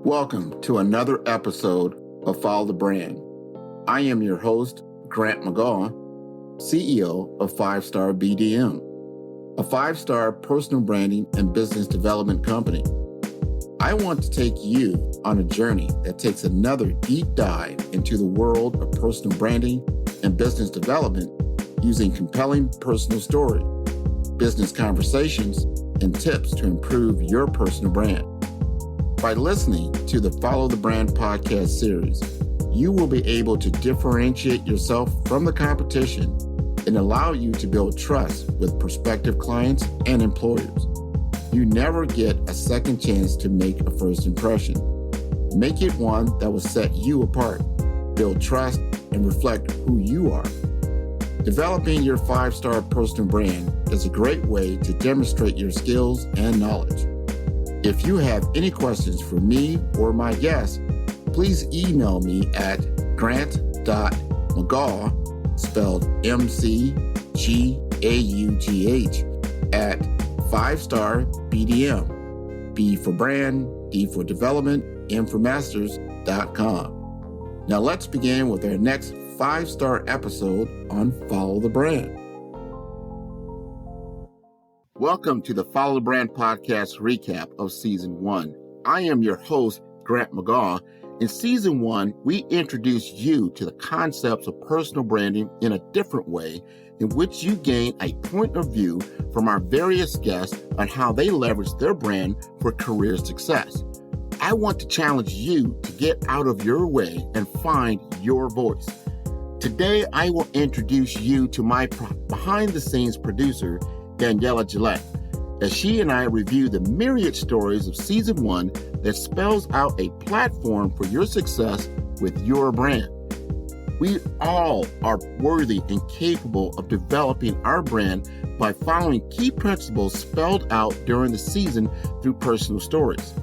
Welcome to another episode of Follow the Brand. I am your host, Grant McGaugh, CEO of 5-Star BDM, a 5-star personal branding and business development company. I want to take you on a journey that takes another deep dive into the world of personal branding and business development using compelling personal story, business conversations, and tips to improve your personal brand. By listening to the Follow the Brand podcast series, you will be able to differentiate yourself from the competition and allow you to build trust with prospective clients and employers. You never get a second chance to make a first impression. Make it one that will set you apart, build trust, and reflect who you are. Developing your 5-star personal brand is a great way to demonstrate your skills and knowledge. If you have any questions for me or my guests, please email me at grant.mcgaugh, spelled M-C-G-A-U-G-H, at 5-star BDM, B for brand, D for development, M for masters.com. Now let's begin with our next 5-star episode on Follow the Brand. Welcome to the Follow the Brand podcast recap of Season 1. I am your host, Grant McGaugh. In Season 1, we introduce you to the concepts of personal branding in a different way, in which you gain a point of view from our various guests on how they leverage their brand for career success. I want to challenge you to get out of your way and find your voice. Today, I will introduce you to my behind-the-scenes producer, Daniela Gilet, as she and I review the myriad stories of Season 1 that spells out a platform for your success with your brand. We all are worthy and capable of developing our brand by following key principles spelled out during the season through personal stories.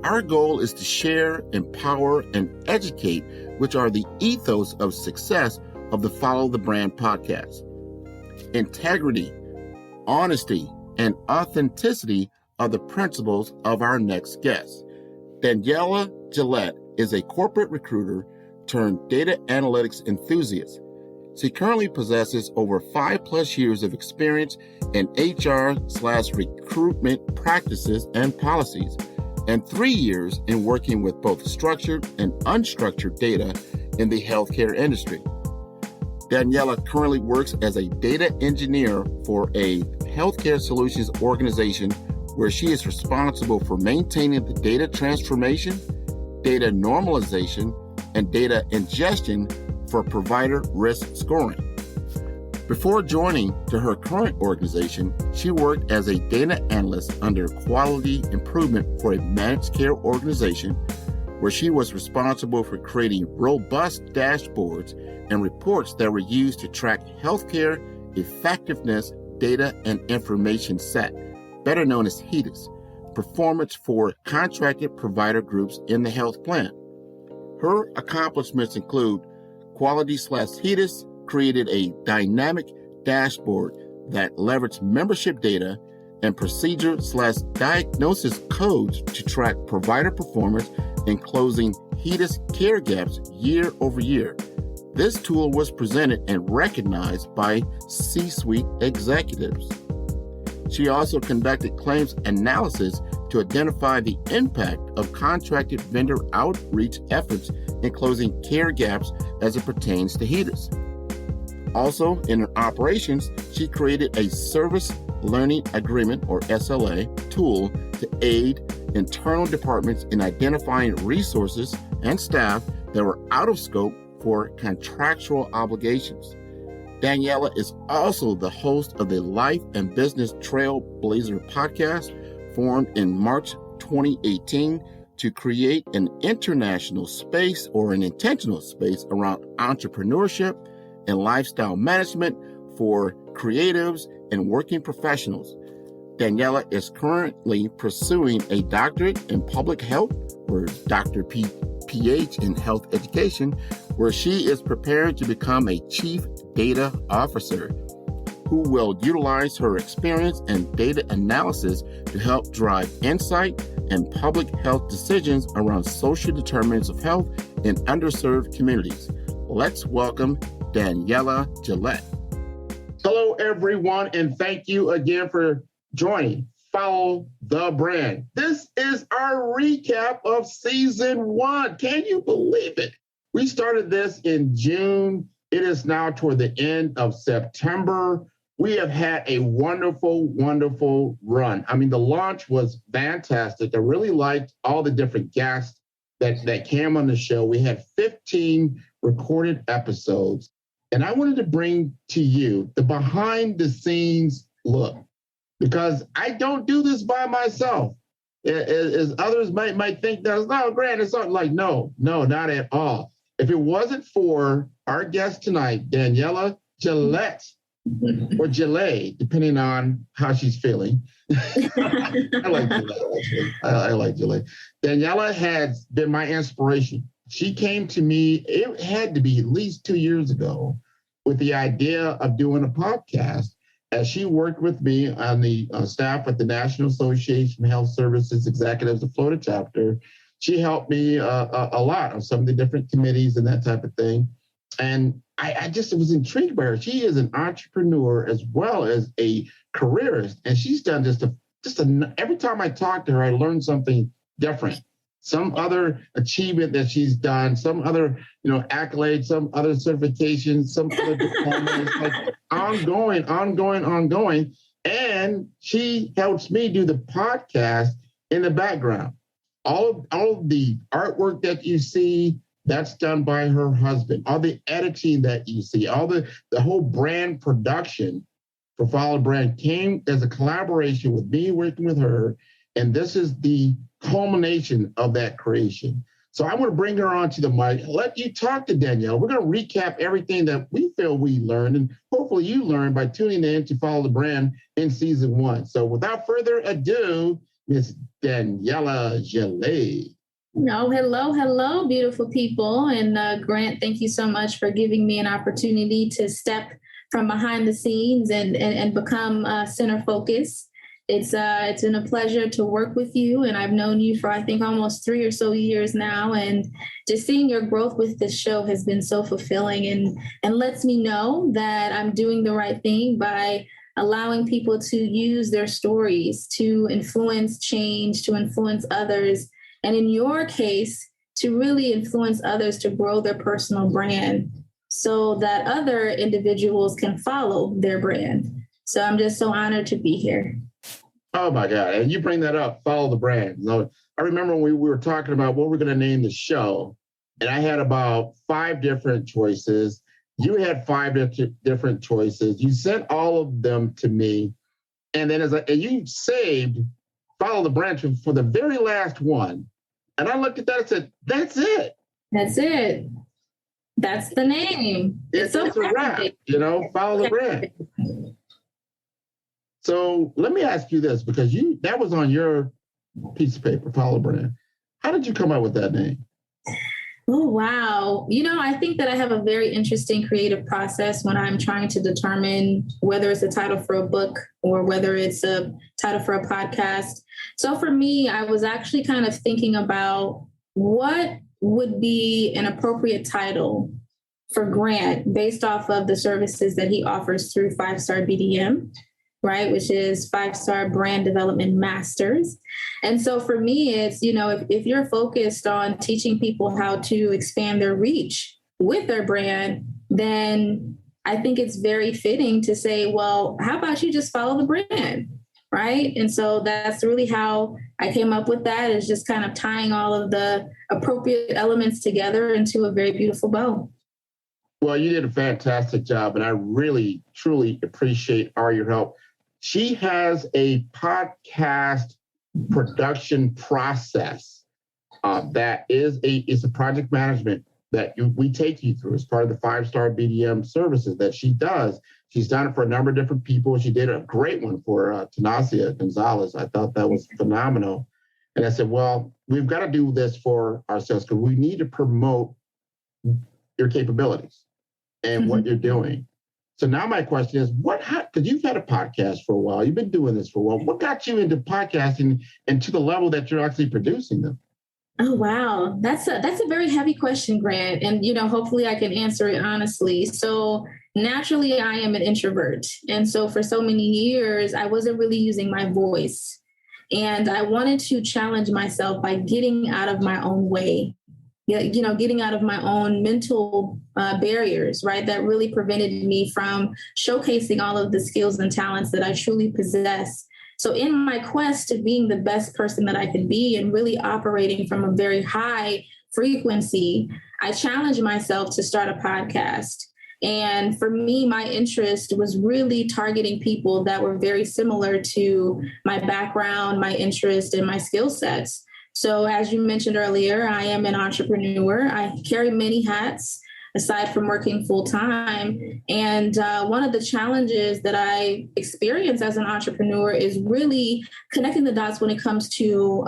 Our goal is to share, empower, and educate, which are the ethos of success of the Follow the Brand podcast. Integrity, honesty, and authenticity are the principles of our next guest. Daniela Gilet is a corporate recruiter turned data analytics enthusiast. She currently possesses over 5+ years of experience in HR/recruitment practices and policies, and 3 years in working with both structured and unstructured data in the healthcare industry. Daniela currently works as a data engineer for a healthcare solutions organization where she is responsible for maintaining the data transformation, data normalization, and data ingestion for provider risk scoring. Before joining to her current organization, she worked as a data analyst under quality improvement for a managed care organization where she was responsible for creating robust dashboards and reports that were used to track healthcare effectiveness data and information set, better known as Ethos, performance for contracted provider groups in the health plan. Her accomplishments include Quality/Ethos created a dynamic dashboard that leveraged membership data and procedure/diagnosis codes to track provider performance and closing HEDIS care gaps year over year. This tool was presented and recognized by C-suite executives. She also conducted claims analysis to identify the impact of contracted vendor outreach efforts in closing care gaps as it pertains to HEDIS. Also, in her operations, she created a service learning agreement, or SLA, tool to aid internal departments in identifying resources and staff that were out of scope for contractual obligations. Daniela is also the host of the Life and Business Trailblazer podcast, formed in March 2018 to create an international space or an intentional space around entrepreneurship and lifestyle management for creatives and working professionals. Daniela is currently pursuing a doctorate in public health, or Dr. PH in health education, where she is preparing to become a chief data officer. who will utilize her experience and data analysis to help drive insight and public health decisions around social determinants of health in underserved communities. Let's welcome Daniela Gilet. Hello, everyone, and thank you again for joining Follow the Brand. This is our recap of season 1. Can you believe it? We started this in June. It is now toward the end of September. We have had a wonderful, wonderful run. I mean, the launch was fantastic. I really liked all the different guests that came on the show. We had 15 recorded episodes. And I wanted to bring to you the behind the scenes look, because I don't do this by myself. As others might think that, no, Grant, it's not like, no, not at all. If it wasn't for our guest tonight, Daniela Gilet, or Gilet, depending on how she's feeling. I like Gilet, actually. I like Gilet. Daniela has been my inspiration. She came to me, it had to be at least 2 years ago, with the idea of doing a podcast, as she worked with me on the staff at the National Association of Health Services Executives, the Florida chapter. She helped me a lot on some of the different committees and that type of thing. And I just was intrigued by her. She is an entrepreneur as well as a careerist. And she's done every time I talk to her, I learn something different. Some other achievement that she's done, some other, accolades, some other certifications, some other diplomas, like ongoing. And she helps me do the podcast in the background. All of the artwork that you see, that's done by her husband. All the editing that you see, all the whole brand production for Follow the Brand came as a collaboration with me working with her. And this is the culmination of that creation. So I want to bring her onto the mic, let you talk to Danielle. We're going to recap everything that we feel we learned, and hopefully you learned by tuning in to Follow the Brand in season 1. So without further ado, Miss Daniela Gilet. Hello, beautiful people. And Grant, thank you so much for giving me an opportunity to step from behind the scenes and become center focus. It's been a pleasure to work with you, and I've known you for, I think, almost 3 or so years now. And just seeing your growth with this show has been so fulfilling and lets me know that I'm doing the right thing by allowing people to use their stories to influence change, to influence others, and in your case, to really influence others to grow their personal brand so that other individuals can follow their brand. So I'm just so honored to be here. Oh my God. And you bring that up, Follow the Brand. I remember when we were talking about what we're going to name the show, and I had about 5 different choices. You had 5 different choices. You sent all of them to me. And then and you saved Follow the Brand for the very last one. And I looked at that and said, that's it. That's it. That's the name. It's a wrap, Follow the Brand. So let me ask you this, because that was on your piece of paper, Follow the Brand. How did you come up with that name? Oh, wow. I think that I have a very interesting creative process when I'm trying to determine whether it's a title for a book or whether it's a title for a podcast. So for me, I was actually kind of thinking about what would be an appropriate title for Grant based off of the services that he offers through 5-Star BDM, right? Which is 5-Star Brand Development Masters. And so for me, it's, if you're focused on teaching people how to expand their reach with their brand, then I think it's very fitting to say, well, how about you just follow the brand, right? And so that's really how I came up with that, is just kind of tying all of the appropriate elements together into a very beautiful bow. Well, you did a fantastic job, and I really, truly appreciate all your help. She has a podcast production process that is a project management that we take you through as part of the 5-Star BDM services that she does. She's done it for a number of different people. She did a great one for Tanasia Gonzalez. I thought that was phenomenal. And I said, well, we've got to do this for ourselves because we need to promote your capabilities and what you're doing. So now my question is, because you've had a podcast for a while, you've been doing this for a while. What got you into podcasting and to the level that you're actually producing them? Oh, wow. That's a very heavy question, Grant. And, hopefully I can answer it honestly. So naturally, I am an introvert. And so for so many years, I wasn't really using my voice. And I wanted to challenge myself by getting out of my own way, getting out of my own mental barriers, right? That really prevented me from showcasing all of the skills and talents that I truly possess. So in my quest to being the best person that I could be and really operating from a very high frequency, I challenged myself to start a podcast. And for me, my interest was really targeting people that were very similar to my background, my interest, and my skill sets. So as you mentioned earlier, I am an entrepreneur. I carry many hats aside from working full time. And one of the challenges that I experience as an entrepreneur is really connecting the dots when it comes to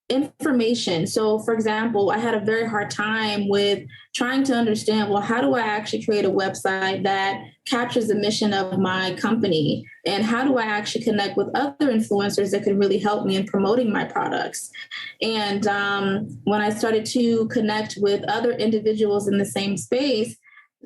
information. So, for example, I had a very hard time with trying to understand, well, how do I actually create a website that captures the mission of my company? And how do I actually connect with other influencers that can really help me in promoting my products? And when I started to connect with other individuals in the same space,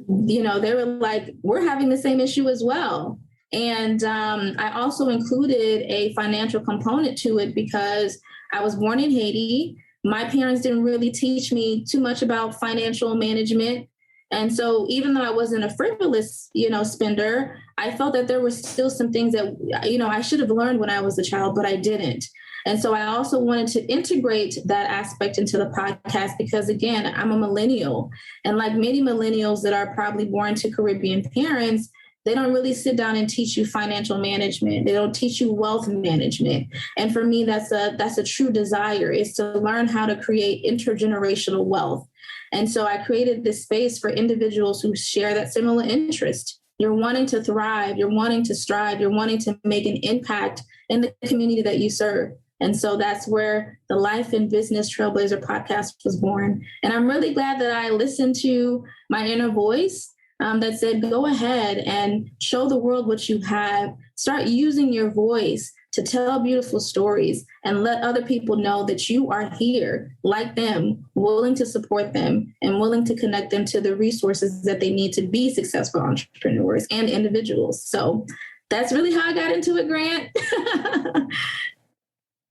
they were like, we're having the same issue as well. And I also included a financial component to it because I was born in Haiti. My parents didn't really teach me too much about financial management. And so even though I wasn't a frivolous, spender, I felt that there were still some things that, I should have learned when I was a child, but I didn't. And so I also wanted to integrate that aspect into the podcast because, again, I'm a millennial. And like many millennials that are probably born to Caribbean parents, they don't really sit down and teach you financial management. They don't teach you wealth management. And for me, that's a true desire, is to learn how to create intergenerational wealth. And so I created this space for individuals who share that similar interest. You're wanting to thrive, you're wanting to strive, you're wanting to make an impact in the community that you serve. And so that's where the Life and Business Trailblazer podcast was born. And I'm really glad that I listened to my inner voice that said, go ahead and show the world what you have. Start using your voice to tell beautiful stories and let other people know that you are here like them, willing to support them and willing to connect them to the resources that they need to be successful entrepreneurs and individuals. So that's really how I got into it, Grant.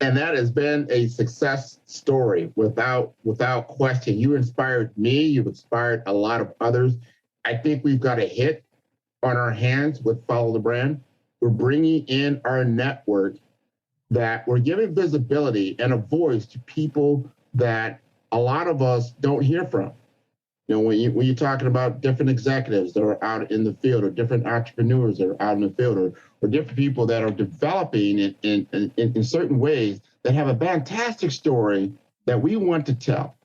And that has been a success story without question. You inspired me. You've inspired a lot of others. I think we've got a hit on our hands with Follow the Brand. We're bringing in our network, that we're giving visibility and a voice to people that a lot of us don't hear from. When you're talking about different executives that are out in the field, or different entrepreneurs that are out in the field, or different people that are developing in certain ways that have a fantastic story that we want to tell.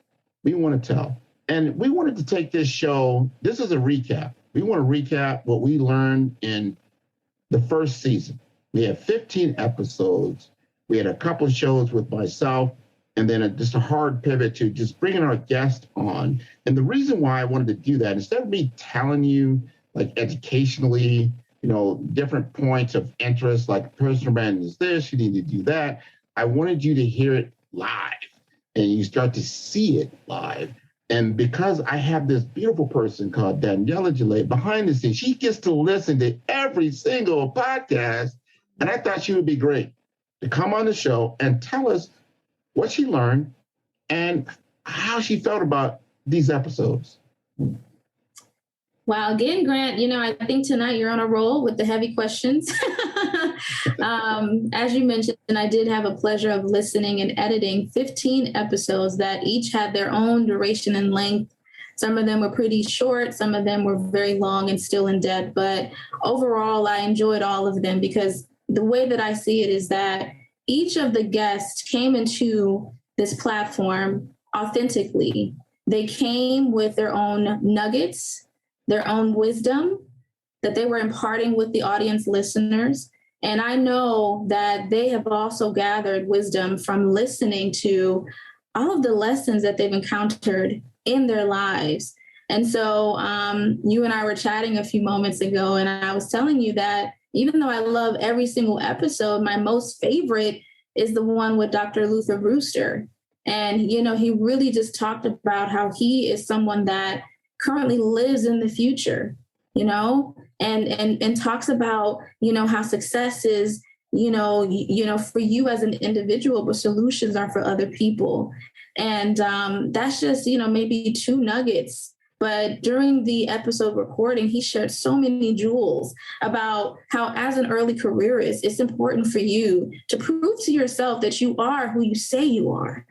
And we wanted to take this show, this is a recap. We want to recap what we learned in the first season. We had 15 episodes. We had a couple of shows with myself, and then just a hard pivot to just bringing our guest on. And the reason why I wanted to do that, instead of me telling you, like, educationally, different points of interest, like personal brand is this, you need to do that, I wanted you to hear it live, and you start to see it live. And because I have this beautiful person called Daniela Gilet behind the scenes, she gets to listen to every single podcast. And I thought she would be great to come on the show and tell us what she learned and how she felt about these episodes. Wow. Again, Grant, I think tonight you're on a roll with the heavy questions. As you mentioned, I did have a pleasure of listening and editing 15 episodes that each had their own duration and length. Some of them were pretty short. Some of them were very long and still in depth. But overall, I enjoyed all of them because the way that I see it is that each of the guests came into this platform authentically. They came with their own nuggets, their own wisdom that they were imparting with the audience listeners. And I know that they have also gathered wisdom from listening to all of the lessons that they've encountered in their lives. And so you and I were chatting a few moments ago, and I was telling you that even though I love every single episode, my most favorite is the one with Dr. Luther Brewster. And, you know, he really just talked about how he is someone that currently lives in the future, you know, and talks about, you know, how success is, you know, for you as an individual, but solutions are for other people. And that's just, you know, maybe two nuggets. But during the episode recording, he shared so many jewels about how, as an early careerist, it's important for you to prove to yourself that you are who you say you are.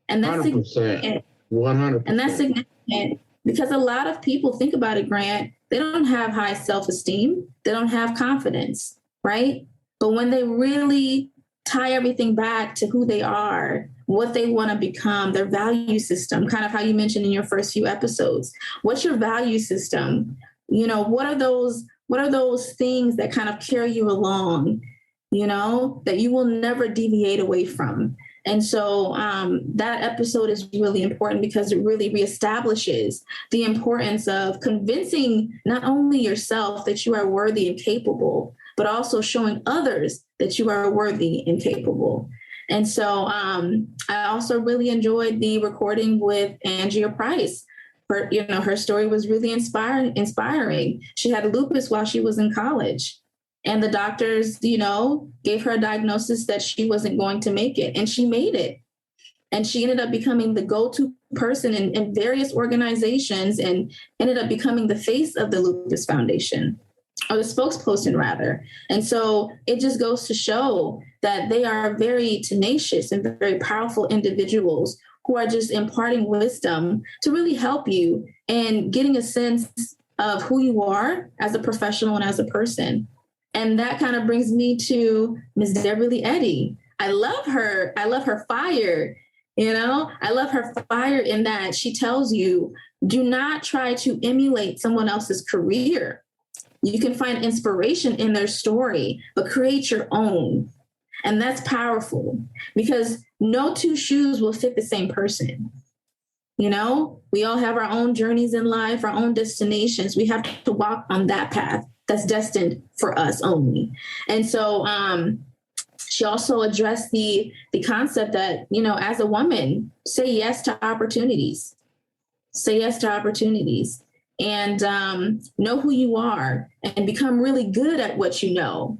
And that's 100%. 100%. And that's significant because a lot of people, think about it, Grant, they don't have high self-esteem. They don't have confidence, right? But when they really tie everything back to who they are, what they want to become, their value system, kind of how you mentioned in your first few episodes. What's your value system? You know, what are those things that kind of carry you along, you know, that you will never deviate away from? And so that episode is really important because it really reestablishes the importance of convincing not only yourself that you are worthy and capable, but also showing others that you are worthy and capable. And so I also really enjoyed the recording with Andrea Price. Her story was really inspiring. She had lupus while she was in college. And the doctors, you know, gave her a diagnosis that she wasn't going to make it. And she made it. And she ended up becoming the go-to person in various organizations and ended up becoming the face of the Lupus Foundation, or the spokesperson rather. And so it just goes to show that they are very tenacious and very powerful individuals who are just imparting wisdom to really help you in getting a sense of who you are as a professional and as a person. And that kind of brings me to Ms. Deverly Eddy. I love her. I love her fire. You know, I love her fire in that she tells you, do not try to emulate someone else's career. You can find inspiration in their story, but create your own. And that's powerful because no two shoes will fit the same person. You know, we all have our own journeys in life, our own destinations. We have to walk on that path that's destined for us only. And so she also addressed the concept that, you know, as a woman, say yes to opportunities. Say yes to opportunities. And know who you are and become really good at what you know.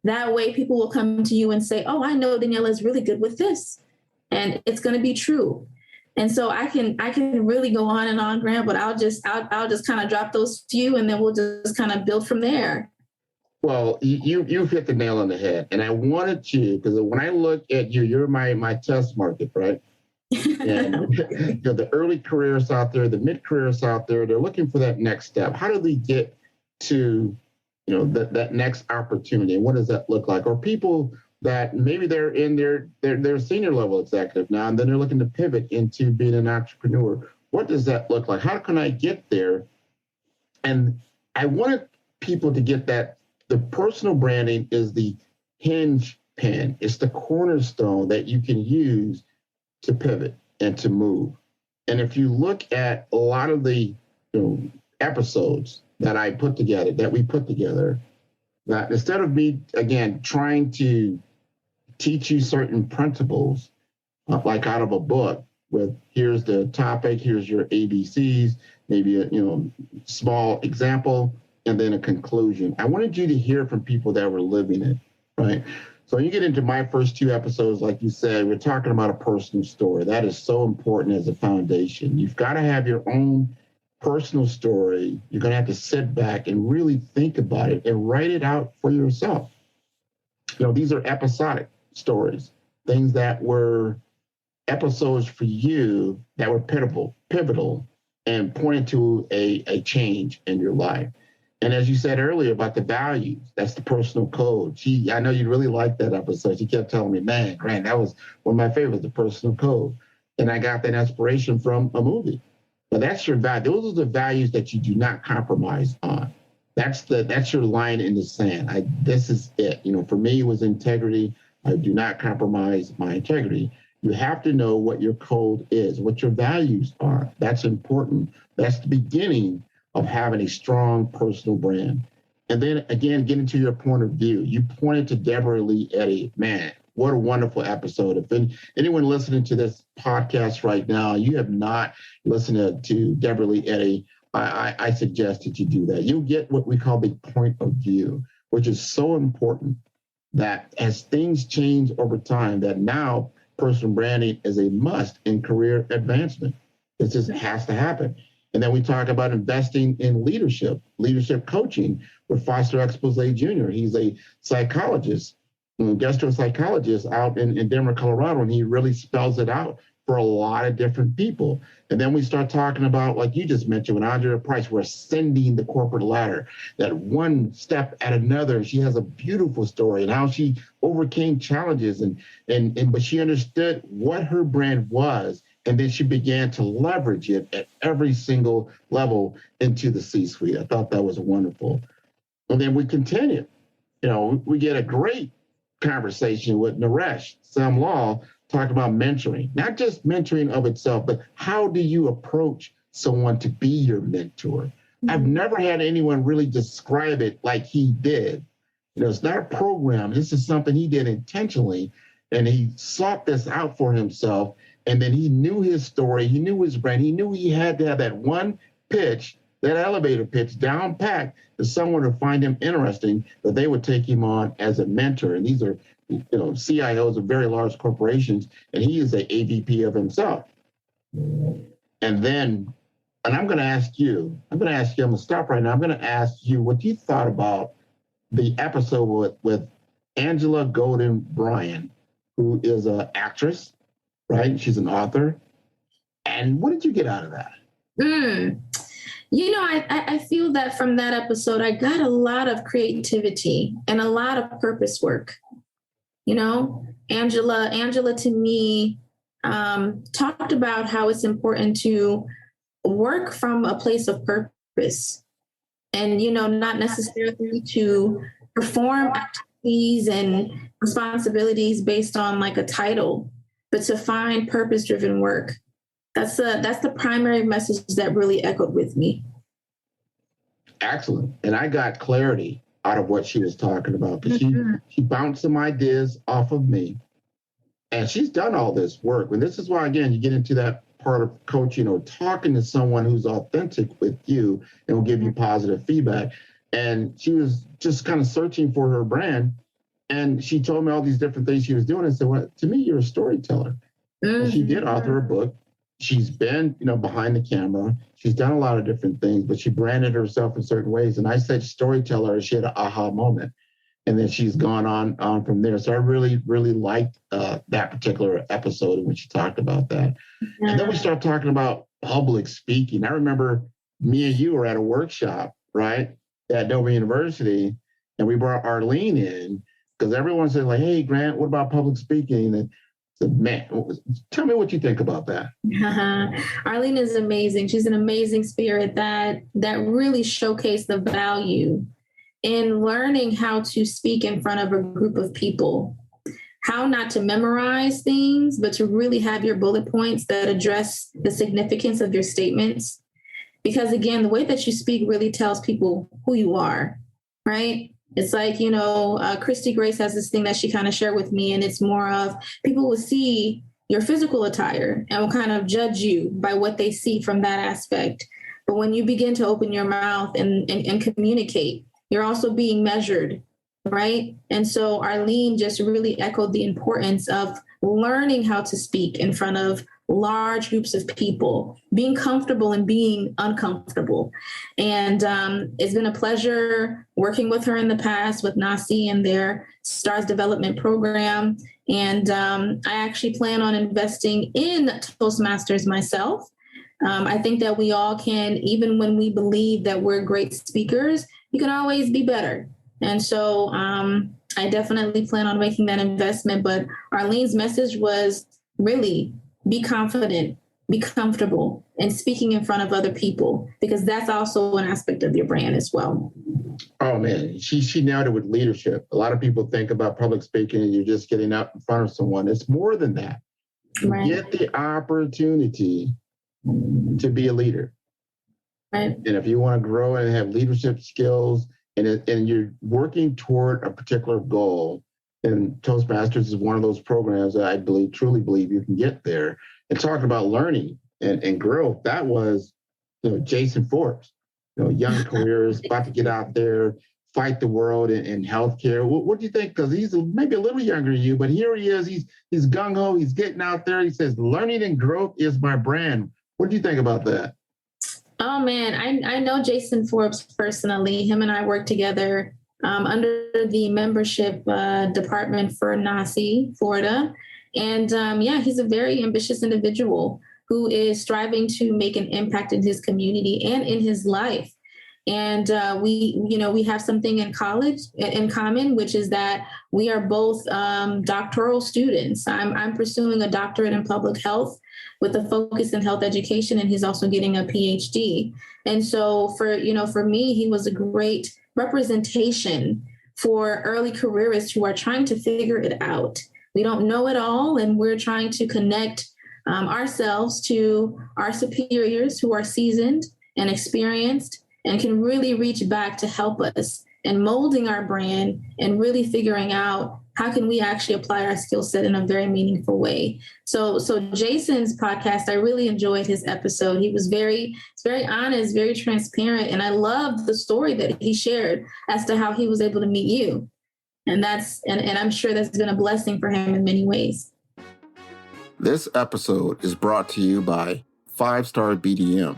That way people will come to you and say, oh, I know Daniela is really good with this. And it's going to be true. And so I can really go on and on, Grant, but I'll just kind of drop those few and then we'll just kind of build from there. Well, you've hit the nail on the head. And I wanted you, because when I look at you, you're my test market, right? And you know, the early careers out there, the mid careers out there, they're looking for that next step. How do they get to, you know, that next opportunity? And what does that look like? Or people that maybe they're in their senior level executive now, and then they're looking to pivot into being an entrepreneur. What does that look like? How can I get there? And I wanted people to get that the personal branding is the hinge pin. It's the cornerstone that you can use to pivot and to move. And if you look at a lot of the episodes that we put together, that instead of me, again, trying to teach you certain principles, like out of a book with here's the topic, here's your ABCs, maybe a small example, and then a conclusion. I wanted you to hear from people that were living it, right? So you get into my first two episodes, like you said, we're talking about a personal story. That is so important as a foundation. You've got to have your own personal story. You're going to have to sit back and really think about it and write it out for yourself. These are episodic stories, things that were episodes for you that were pivotal and pointed to a change in your life. And as you said earlier about the values, that's the personal code. I know you really liked that episode. She kept telling me, man, Grant, that was one of my favorites, the personal code. And I got that inspiration from a movie. But that's your value. Those are the values that you do not compromise on. That's your line in the sand. This is it. For me, it was integrity. I do not compromise my integrity. You have to know what your code is, what your values are. That's important. That's the beginning of having a strong personal brand. And then again, getting to your point of view. You pointed to Deborah Lee Eddy. Man, what a wonderful episode. If anyone listening to this podcast right now, you have not listened to Deborah Lee Eddy, I suggest that you do that. You'll get what we call the point of view, which is so important that as things change over time, that now personal branding is a must in career advancement. It just has to happen. And then we talk about investing in leadership coaching with Foster Expose Jr. He's a psychologist, gastropsychologist out in Denver, Colorado, and he really spells it out for a lot of different people. And then we start talking about, like you just mentioned, with Andrea Price, we're ascending the corporate ladder, that one step at another. She has a beautiful story and how she overcame challenges but she understood what her brand was. And then she began to leverage it at every single level into the C-suite. I thought that was wonderful. And then we continue. We get a great conversation with Naresh Samlal talking about mentoring, not just mentoring of itself, but how do you approach someone to be your mentor? Mm-hmm. I've never had anyone really describe it like he did. It's not a program. This is something he did intentionally, and he sought this out for himself. And then he knew his story. He knew his brand. He knew he had to have that one pitch, that elevator pitch down packed to someone to find him interesting, that they would take him on as a mentor. And these are, CIOs of very large corporations, and he is a AVP of himself. And I'm going to ask you, I'm going to stop right now. I'm going to ask you what you thought about the episode with Angela Golden Bryan, who is an actress, right? She's an author. And what did you get out of that? I feel that from that episode, I got a lot of creativity and a lot of purpose work. Angela to me talked about how it's important to work from a place of purpose and, not necessarily to perform activities and responsibilities based on like a title, but to find purpose-driven work. That's the primary message that really echoed with me. Excellent. And I got clarity out of what she was talking about, because she bounced some ideas off of me, and she's done all this work. And this is why, again, you get into that part of coaching, talking to someone who's authentic with you and will give you positive feedback. And she was just kind of searching for her brand. And she told me all these different things she was doing. And said, well, to me, you're a storyteller. And she did author a book. She's been, behind the camera. She's done a lot of different things, but she branded herself in certain ways. And I said storyteller, and she had an aha moment. And then she's gone on from there. So I really, really liked that particular episode in which she talked about that. Yeah. And then we start talking about public speaking. I remember me and you were at a workshop, right, at Dover University, and we brought Arlene in because everyone said, like, hey, Grant, what about public speaking? And I said, man, tell me what you think about that. Arlene is amazing. She's an amazing spirit that really showcased the value in learning how to speak in front of a group of people, how not to memorize things, but to really have your bullet points that address the significance of your statements. Because again, the way that you speak really tells people who you are, right? It's like, Christy Grace has this thing that she kind of shared with me, and it's more of people will see your physical attire and will kind of judge you by what they see from that aspect. But when you begin to open your mouth and communicate, you're also being measured, right? And so Arlene just really echoed the importance of learning how to speak in front of large groups of people, being comfortable and being uncomfortable. And it's been a pleasure working with her in the past with NACI and their STARS development program. And I actually plan on investing in Toastmasters myself. I think that we all can, even when we believe that we're great speakers, you can always be better. And so I definitely plan on making that investment. But Arlene's message was really be confident, be comfortable, and speaking in front of other people, because that's also an aspect of your brand as well. Oh, man, she nailed it with leadership. A lot of people think about public speaking and you're just getting up in front of someone. It's more than that. Right. get the opportunity to be a leader. Right. And if you want to grow and have leadership skills and you're working toward a particular goal, and Toastmasters is one of those programs that I truly believe you can get there. And talking about learning and growth, that was, Jason Forbes, young careerist, about to get out there, fight the world in healthcare. What do you think? Because he's maybe a little younger than you, but here he is. He's gung-ho. He's getting out there. He says, learning and growth is my brand. What do you think about that? Oh, man, I know Jason Forbes personally. Him and I work together under the membership department for NACI, Florida. And he's a very ambitious individual who is striving to make an impact in his community and in his life. And we have something in common, which is that we are both doctoral students. I'm pursuing a doctorate in public health with a focus in health education, and he's also getting a PhD. And so for me, he was a great representation for early careerists who are trying to figure it out. We don't know it all, and we're trying to connect ourselves to our superiors who are seasoned and experienced and can really reach back to help us in molding our brand and really figuring out how can we actually apply our skill set in a very meaningful way. So Jason's podcast, I really enjoyed his episode. He was very honest, very transparent. And I loved the story that he shared as to how he was able to meet you. And I'm sure that's been a blessing for him in many ways. This episode is brought to you by 5-Star BDM.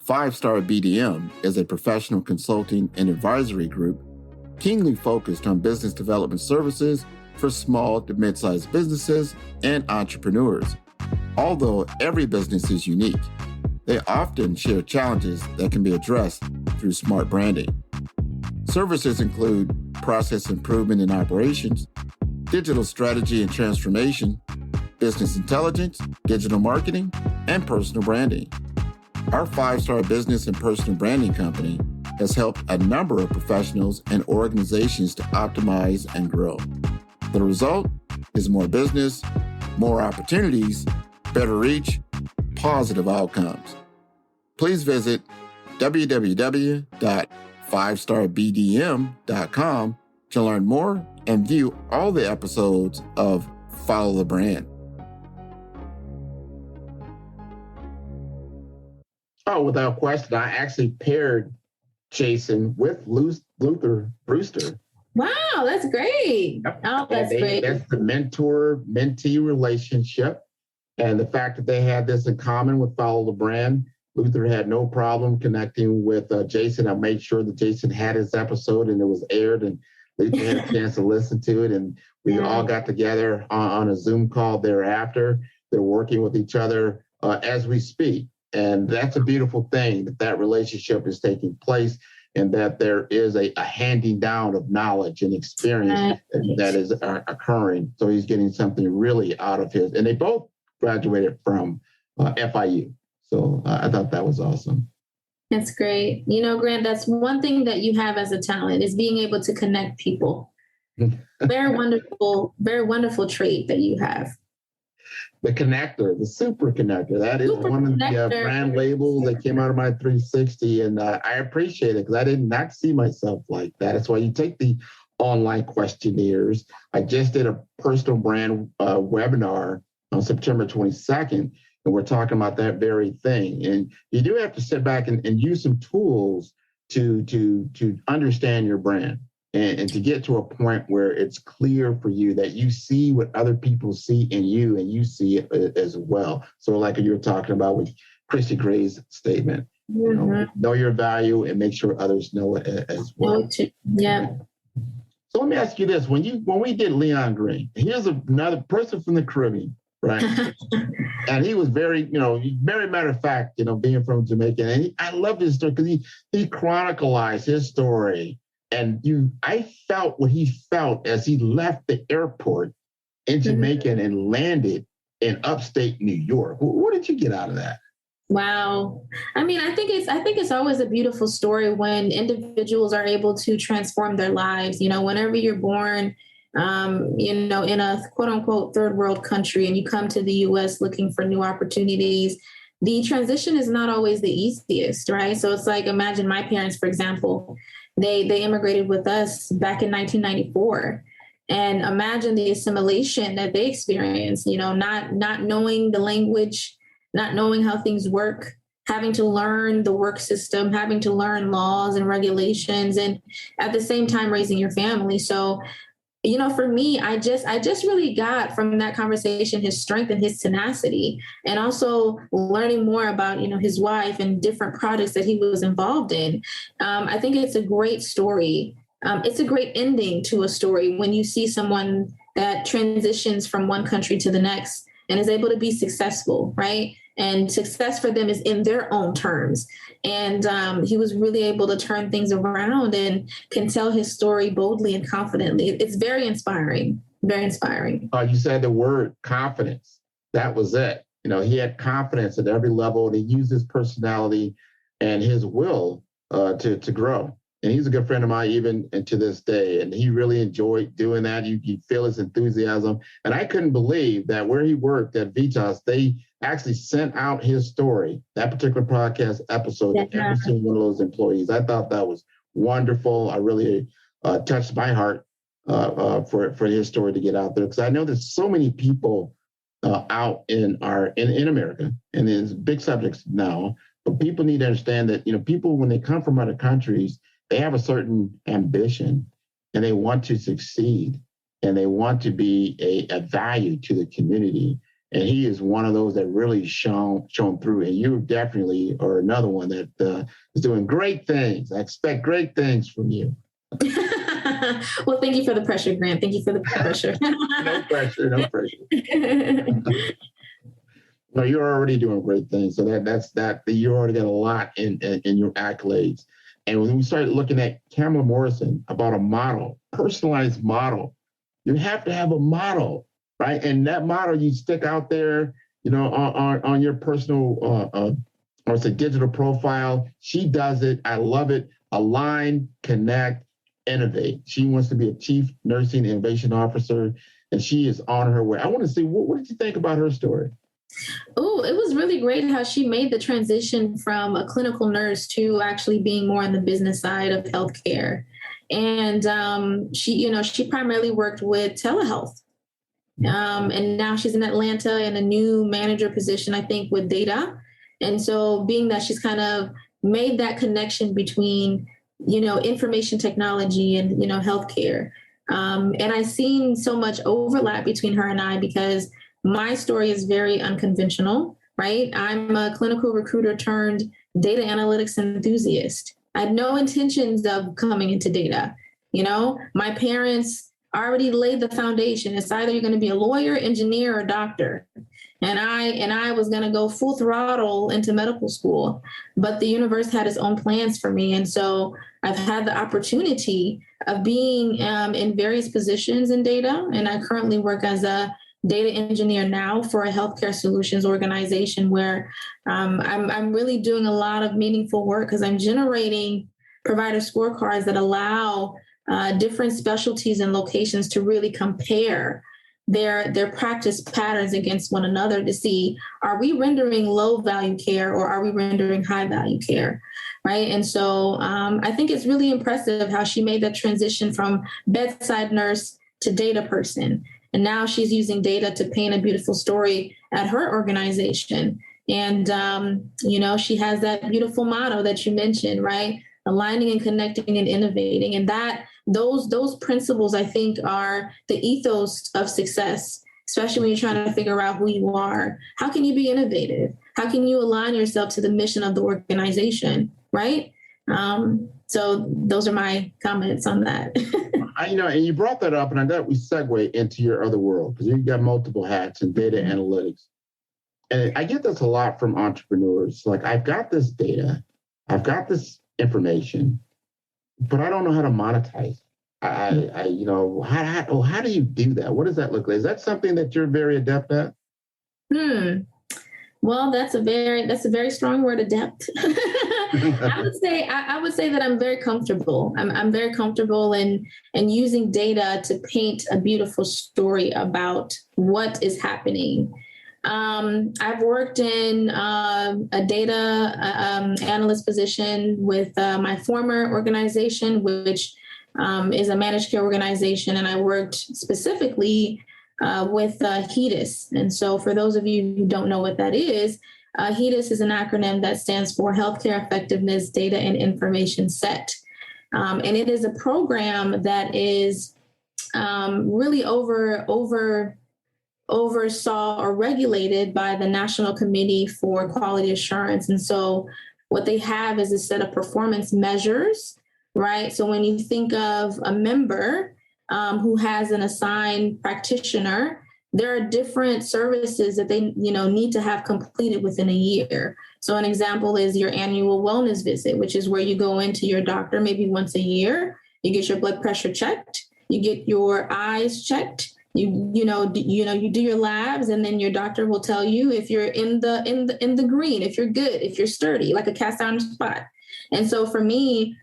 5-Star BDM is a professional consulting and advisory group keenly focused on business development services for small to mid-sized businesses and entrepreneurs. Although every business is unique, they often share challenges that can be addressed through smart branding. Services include process improvement in operations, digital strategy and transformation, business intelligence, digital marketing, and personal branding. Our 5-Star business and personal branding company has helped a number of professionals and organizations to optimize and grow. The result is more business, more opportunities, better reach, positive outcomes. Please visit www.5starbdm.com to learn more and view all the episodes of Follow the Brand. Oh, without question, I actually paired Jason with Luther Brewster. Wow, that's great. Yep. Oh, that's great. That's the mentor-mentee relationship. And the fact that they had this in common with Follow the Brand, Luther had no problem connecting with Jason. I made sure that Jason had his episode and it was aired, and Luther had a chance to listen to it. And we all got together on a Zoom call thereafter. They're working with each other as we speak. And that's a beautiful thing, that relationship is taking place and that there is a handing down of knowledge and experience that is occurring. So he's getting something really out of his. And they both graduated from FIU. So I thought that was awesome. That's great. Grant, that's one thing that you have as a talent is being able to connect people. Very wonderful trait that you have. The connector, the super connector. That is one of the brand labels that came out of my 360. And I appreciate it because I did not see myself like that. That's why you take the online questionnaires. I just did a personal brand webinar on September 22nd, and we're talking about that very thing. And you do have to sit back and use some tools to understand your brand. And to get to a point where it's clear for you that you see what other people see in you and you see it as well. So like you were talking about with Christy Gray's statement, know your value and make sure others know it as well. Yeah. So let me ask you this. When we did Leon Green, here's another person from the Caribbean, right? And he was very matter of fact, being from Jamaica. And I love his story because he chronicalized his story. And I felt what he felt as he left the airport in Jamaica and landed in upstate New York. What did you get out of that? Wow. I mean, I think it's always a beautiful story when individuals are able to transform their lives. Whenever you're born in a quote unquote third world country, and you come to the US looking for new opportunities, the transition is not always the easiest, right? So it's like, imagine my parents, for example, they immigrated with us back in 1994. And imagine the assimilation that they experienced, not knowing the language, not knowing how things work, having to learn the work system, having to learn laws and regulations, and at the same time raising your family. So, for me, I just really got from that conversation his strength and his tenacity, and also learning more about, his wife and different projects that he was involved in. I think it's a great story. It's a great ending to a story when you see someone that transitions from one country to the next and is able to be successful, right? And success for them is in their own terms. And he was really able to turn things around and can tell his story boldly and confidently. It's very inspiring, very inspiring. You said the word confidence. That was it. He had confidence at every level, and he used his personality and his will to grow. And he's a good friend of mine even to this day. And he really enjoyed doing that. You feel his enthusiasm. And I couldn't believe that where he worked at Ethos, they actually sent out his story, that particular podcast episode, to every single one of those employees. I thought that was wonderful. I really touched my heart for his story to get out there, because I know there's so many people out in America, and there's big subjects now, but people need to understand that, people, when they come from other countries, they have a certain ambition, and they want to succeed, and they want to be a value to the community. And he is one of those that really shone through. And you definitely are another one that is doing great things. I expect great things from you. Well, thank you for the pressure, Grant. Thank you for the pressure. No pressure. No, you're already doing great things. So that's you already got a lot in your accolades. And when we started looking at Kamala Morrison about a model, personalized model, you have to have a model, right? And that model you stick out there, on your personal, or it's a digital profile. She does it. I love it. Align, connect, innovate. She wants to be a chief nursing innovation officer, and she is on her way. I want to see, what did you think about her story? Oh, it was really great how she made the transition from a clinical nurse to actually being more on the business side of healthcare. And she primarily worked with telehealth. And now she's in Atlanta in a new manager position, I think, with data. And so being that she's kind of made that connection between, information technology and, healthcare. And I've seen so much overlap between her and I, because my story is very unconventional, right? I'm a clinical recruiter turned data analytics enthusiast. I had no intentions of coming into data. My parents already laid the foundation. It's either you're going to be a lawyer, engineer, or doctor. And I was going to go full throttle into medical school, but the universe had its own plans for me. And so I've had the opportunity of being in various positions in data. And I currently work as a data engineer now for a healthcare solutions organization where I'm really doing a lot of meaningful work, because I'm generating provider scorecards that allow different specialties and locations to really compare their practice patterns against one another to see, are we rendering low value care or are we rendering high value care, right? And so I think it's really impressive how she made that transition from bedside nurse to data person. And now she's using data to paint a beautiful story at her organization. And, she has that beautiful motto that you mentioned, right? Aligning and connecting and innovating. And those principles, I think, are the ethos of success, especially when you're trying to figure out who you are. How can you be innovative? How can you align yourself to the mission of the organization, right? So those are my comments on that. And you brought that up, and I thought we segue into your other world, because you've got multiple hats in data analytics. And I get this a lot from entrepreneurs. Like, I've got this data, I've got this information, but I don't know how to monetize. How do you do that? What does that look like? Is that something that you're very adept at? Well, that's a very strong word, adept. I would say that I'm very comfortable. I'm very comfortable in using data to paint a beautiful story about what is happening. I've worked in a data analyst position with my former organization, which is a managed care organization, and I worked specifically with HEDIS. And so for those of you who don't know what that is, HEDIS is an acronym that stands for Healthcare Effectiveness Data and Information Set. And it is a program that is really oversaw or regulated by the National Committee for Quality Assurance. And so what they have is a set of performance measures, right? So when you think of a member who has an assigned practitioner, there are different services that they need to have completed within a year. So an example is your annual wellness visit, which is where you go into your doctor maybe once a year. You get your blood pressure checked, you get your eyes checked, you do your labs, and then your doctor will tell you if you're in the green, if you're good, if you're sturdy, like a cast iron spot. And so for me,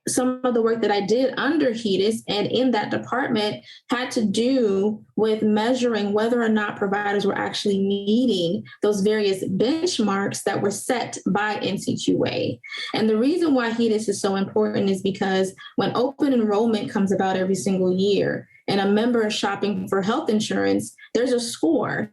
some of the work that I did under HEDIS and in that department had to do with measuring whether or not providers were actually meeting those various benchmarks that were set by NCQA. And the reason why HEDIS is so important is because when open enrollment comes about every single year and a member is shopping for health insurance, there's a score,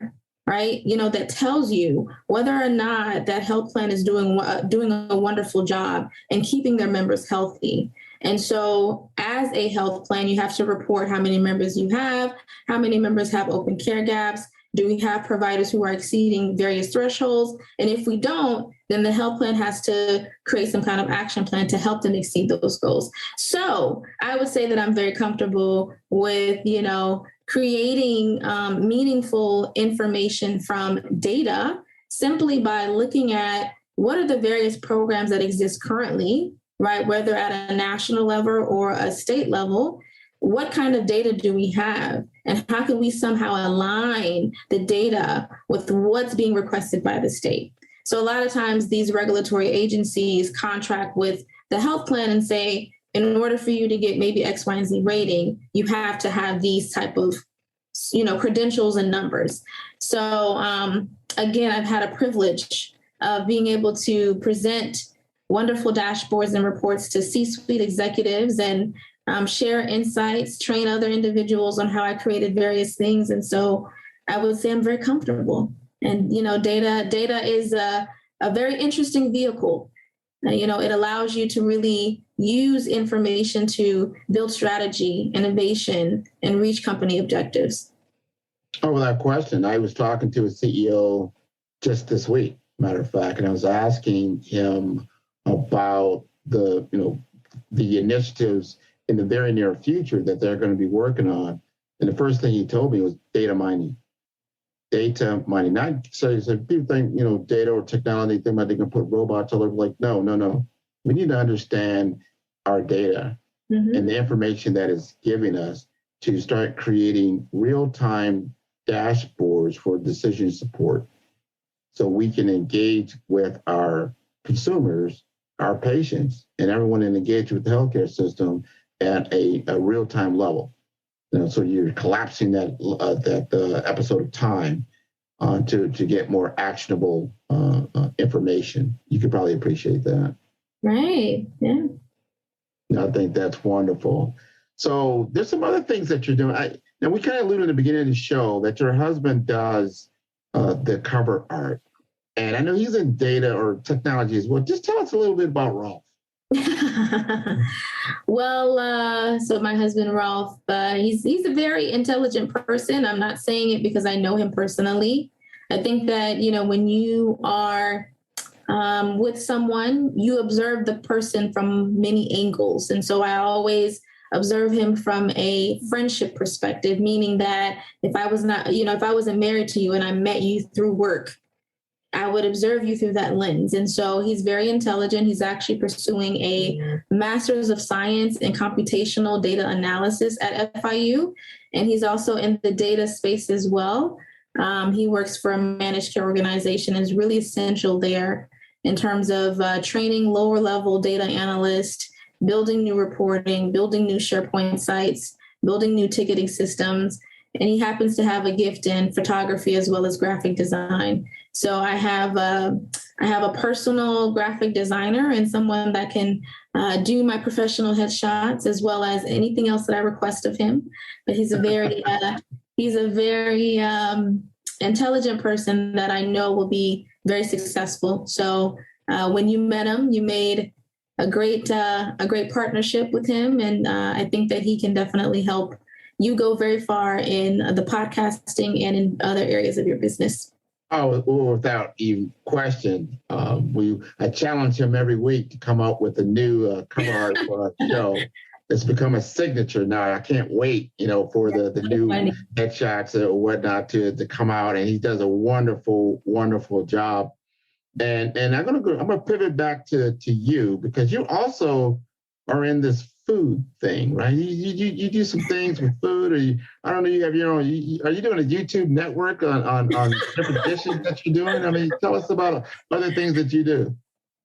right? That tells you whether or not that health plan is doing a wonderful job in keeping their members healthy. And so as a health plan, you have to report how many members you have, how many members have open care gaps. Do we have providers who are exceeding various thresholds? And if we don't, then the health plan has to create some kind of action plan to help them exceed those goals. So I would say that I'm very comfortable with, creating meaningful information from data simply by looking at what are the various programs that exist currently, right? Whether at a national level or a state level, what kind of data do we have? And how can we somehow align the data with what's being requested by the state? So a lot of times these regulatory agencies contract with the health plan and say, in order for you to get maybe X, Y, and Z rating, you have to have these type of, credentials and numbers. So again, I've had a privilege of being able to present wonderful dashboards and reports to C-suite executives and share insights, train other individuals on how I created various things. And so I would say I'm very comfortable. And, data is a very interesting vehicle. It allows you to really use information to build strategy, innovation, and reach company objectives. Oh, without question. I was talking to a CEO just this week, matter of fact, and I was asking him about the initiatives in the very near future that they're going to be working on. And the first thing he told me was data mining. Data mining. Not so people think, data or technology, they might can put robots all over. Like, no. We need to understand our data and the information that is giving us to start creating real-time dashboards for decision support so we can engage with our consumers, our patients, and everyone engaged with the healthcare system at a real-time level. So you're collapsing that episode of time to get more actionable information. You could probably appreciate that. Right. Yeah. I think that's wonderful. So there's some other things that you're doing. Now, we kind of alluded at the beginning of the show that your husband does the cover art. And I know he's in data or technology as well. Just tell us a little bit about Rolf. Well, so my husband, Rolf, he's a very intelligent person. I'm not saying it because I know him personally. I think that, when you are with someone, you observe the person from many angles. And so I always observe him from a friendship perspective, meaning that if I wasn't married to you and I met you through work, I would observe you through that lens. And so he's very intelligent. He's actually pursuing a master's of science in computational data analysis at FIU. And he's also in the data space as well. He works for a managed care organization and is really essential there in terms of training lower level data analysts, building new reporting, building new SharePoint sites, building new ticketing systems. And he happens to have a gift in photography as well as graphic design. So I have a personal graphic designer and someone that can do my professional headshots as well as anything else that I request of him. But he's a very intelligent person that I know will be very successful. So when you met him, you made a great partnership with him, and I think that he can definitely help you go very far in the podcasting and in other areas of your business. Oh, well, without even question. I challenge him every week to come up with a new cover art for our show. It's become a signature now. I can't wait, for the new headshots or whatnot to come out. And he does a wonderful, wonderful job. And I'm gonna pivot back to you, because you also are in this food thing, right? You do some things with food, or I don't know. You have are you doing a YouTube network on different dishes that you're doing? I mean, tell us about other things that you do.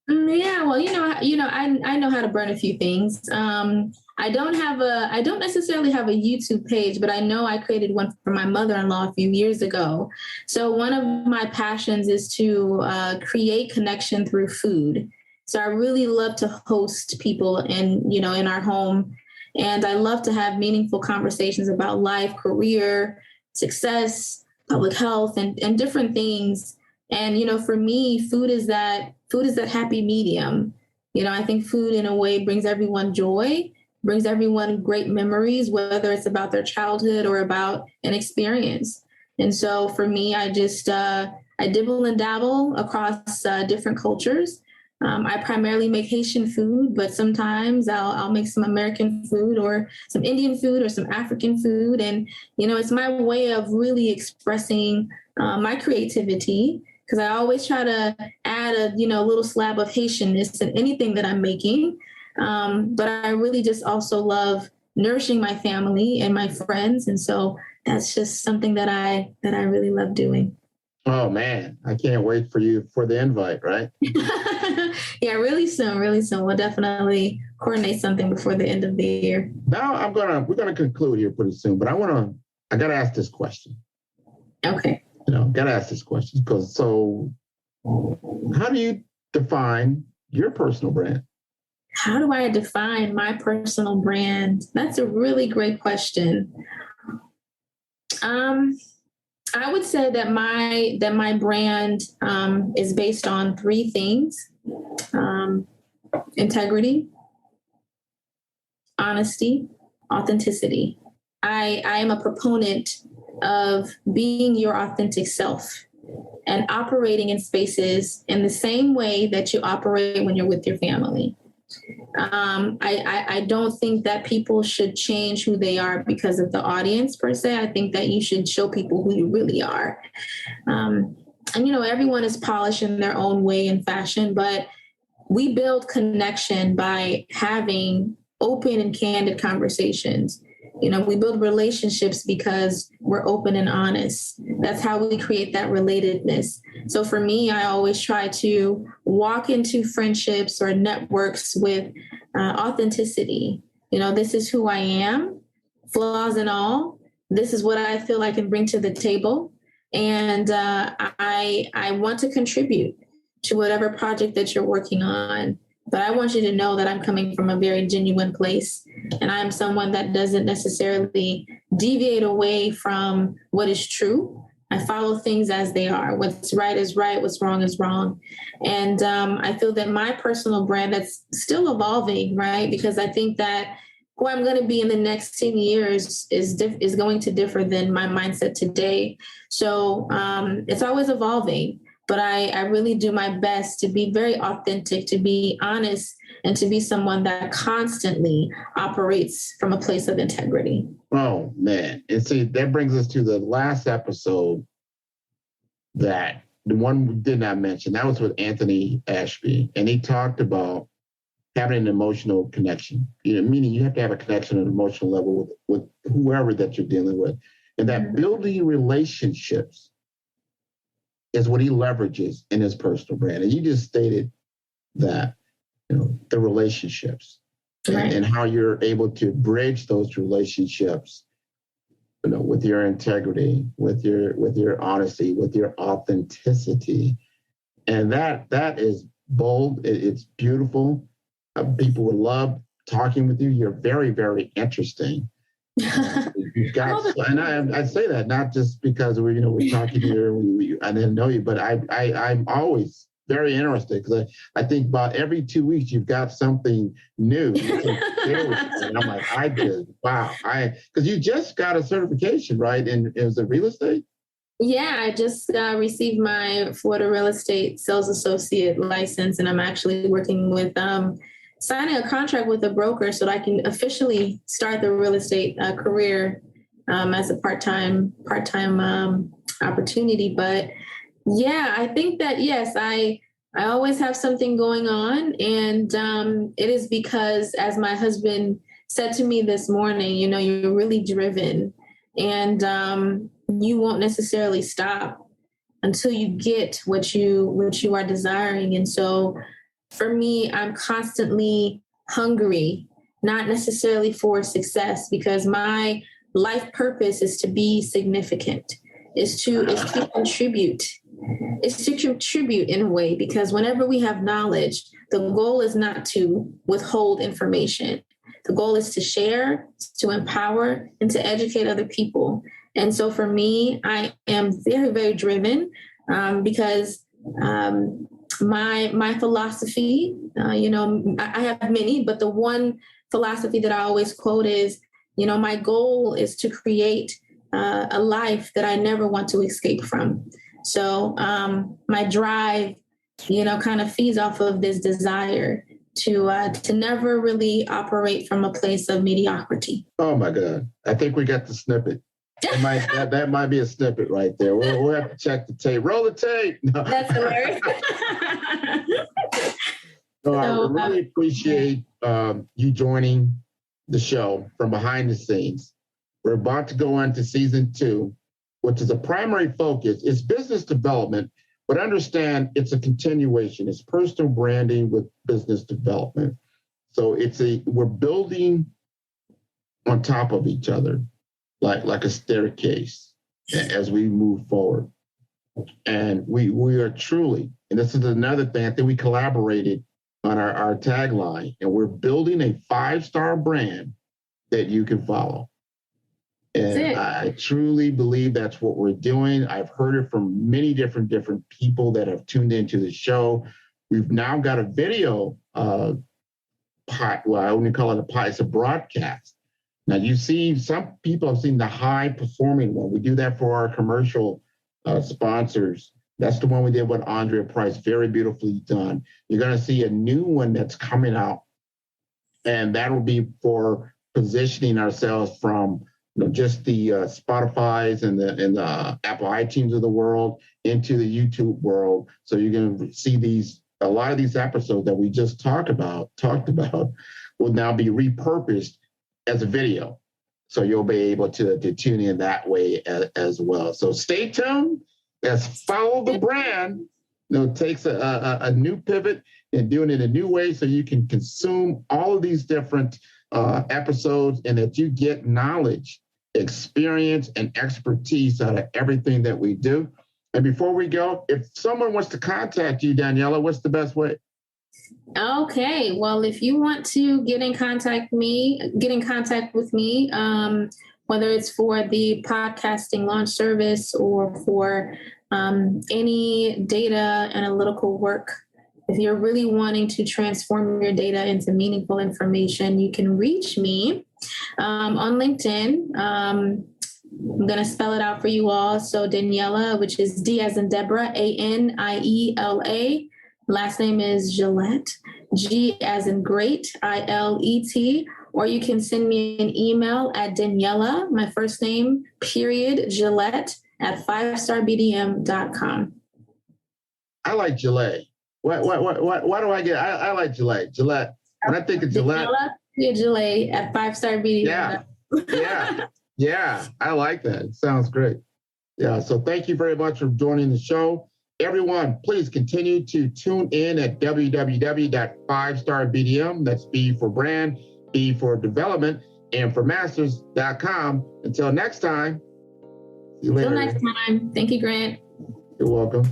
Yeah, well, I know how to burn a few things. I don't necessarily have a YouTube page, but I know I created one for my mother-in-law a few years ago. So one of my passions is to create connection through food. So I really love to host people in our home. And I love to have meaningful conversations about life, career, success, public health, and different things. And, for me, food is that happy medium. I think food in a way brings everyone joy, brings everyone great memories, whether it's about their childhood or about an experience. And so for me, I just, I dibble and dabble across different cultures. I primarily make Haitian food, but sometimes I'll make some American food or some Indian food or some African food. And, it's my way of really expressing my creativity, because I always try to add a little slab of Haitianness in anything that I'm making. But I really just also love nourishing my family and my friends. And so that's just something that I really love doing. Oh, man, I can't wait for the invite, right? Yeah, really soon. We'll definitely coordinate something before the end of the year. Now we're gonna conclude here pretty soon, but I gotta ask this question. Okay. Gotta ask this question because how do you define your personal brand? How do I define my personal brand? That's a really great question. I would say that my brand is based on three things: integrity, honesty, authenticity. I am a proponent of being your authentic self and operating in spaces in the same way that you operate when you're with your family. I don't think that people should change who they are because of the audience per se. I think that you should show people who you really are. And everyone is polished in their own way and fashion, but we build connection by having open and candid conversations. We build relationships because we're open and honest. That's how we create that relatedness. So for me, I always try to walk into friendships or networks with authenticity. This is who I am, flaws and all. This is what I feel I can bring to the table. And I want to contribute to whatever project that you're working on. But I want you to know that I'm coming from a very genuine place, and I'm someone that doesn't necessarily deviate away from what is true. I follow things as they are. What's right is right. What's wrong is wrong. And I feel that my personal brand, that's still evolving, right? Because I think that who I'm going to be in the next 10 years is going to differ than my mindset today. So it's always evolving. But I really do my best to be very authentic, to be honest, and to be someone that constantly operates from a place of integrity. Oh, man. And see, that brings us to the last episode, that the one we did not mention. That was with Anthony Ashby. And he talked about having an emotional connection, meaning you have to have a connection at an emotional level with whoever that you're dealing with. And that building relationships is what he leverages in his personal brand. And you just stated that, the relationships and how you're able to bridge those relationships, with your integrity, with your honesty, with your authenticity. And that is bold. It's beautiful. People would love talking with you. You're very, very interesting. You've got, and I say that not just because we're talking here. I didn't know you, but I'm always very interested because I think about every 2 weeks you've got something new you can share with me. And I'm like, because you just got a certification, right? And it was a real estate. Yeah, I just received my Florida real estate sales associate license, and I'm actually working with signing a contract with a broker so that I can officially start the real estate career as a part-time opportunity. But yeah, I think that, yes, I always have something going on. And it is because, as my husband said to me this morning, you're really driven, and you won't necessarily stop until you get what you are desiring. And so for me, I'm constantly hungry, not necessarily for success, because my life purpose is to be significant, is to contribute. It's to contribute in a way, because whenever we have knowledge, the goal is not to withhold information. The goal is to share, to empower, and to educate other people. And so for me, I am very, very driven because my philosophy, I have many, but the one philosophy that I always quote is, my goal is to create a life that I never want to escape from. So my drive, kind of feeds off of this desire to never really operate from a place of mediocrity. Oh my God. I think we got the snippet. That might be a snippet right there. We'll have to check the tape. Roll the tape. No. That's hilarious. I really appreciate you joining the show from behind the scenes. We're about to go on to season 2, which is a primary focus. It's business development, but understand it's a continuation. It's personal branding with business development. So we're building on top of each other, like a staircase as we move forward. And we are truly, and this is another thing, I think we collaborated on our tagline, and we're building a 5-star brand that you can follow. And I truly believe that's what we're doing. I've heard it from many different people that have tuned into the show. We've now got a video I wouldn't call it a pod, it's a broadcast. Now, you see, some people have seen the high-performing one. We do that for our commercial sponsors. That's the one we did with Andrea Price, very beautifully done. You're going to see a new one that's coming out, and that will be for positioning ourselves from just the Spotify's and the Apple iTunes of the world into the YouTube world. So you're going to see a lot of these episodes that we just talked about will now be repurposed as a video. So you'll be able to tune in that way as well. So stay tuned. Let's follow the brand. It takes a new pivot and doing it a new way so you can consume all of these different episodes, and that you get knowledge, experience, and expertise out of everything that we do. And before we go, if someone wants to contact you, Daniela, what's the best way? Okay. Well, if you want to get in contact with me, whether it's for the podcasting launch service or for any data analytical work, if you're really wanting to transform your data into meaningful information, you can reach me on LinkedIn. I'm going to spell it out for you all. So Daniela, which is D as in Deborah, Aniela. Last name is Gilet, G as in great, ILET. Or you can send me an email at Daniela, my first name, Gilet, at 5starbdm.com. I like Gilet. Why do I get? I like Gilet. Gilet. When I think of Gilet, Gilet at 5starbdm. Yeah. I like that. It sounds great. Yeah. So thank you very much for joining the show. Everyone, please continue to tune in at www.5starbdm. That's B for brand, B for development, and for masters.com. Until next time. See you later. Until next time. Thank you, Grant. You're welcome.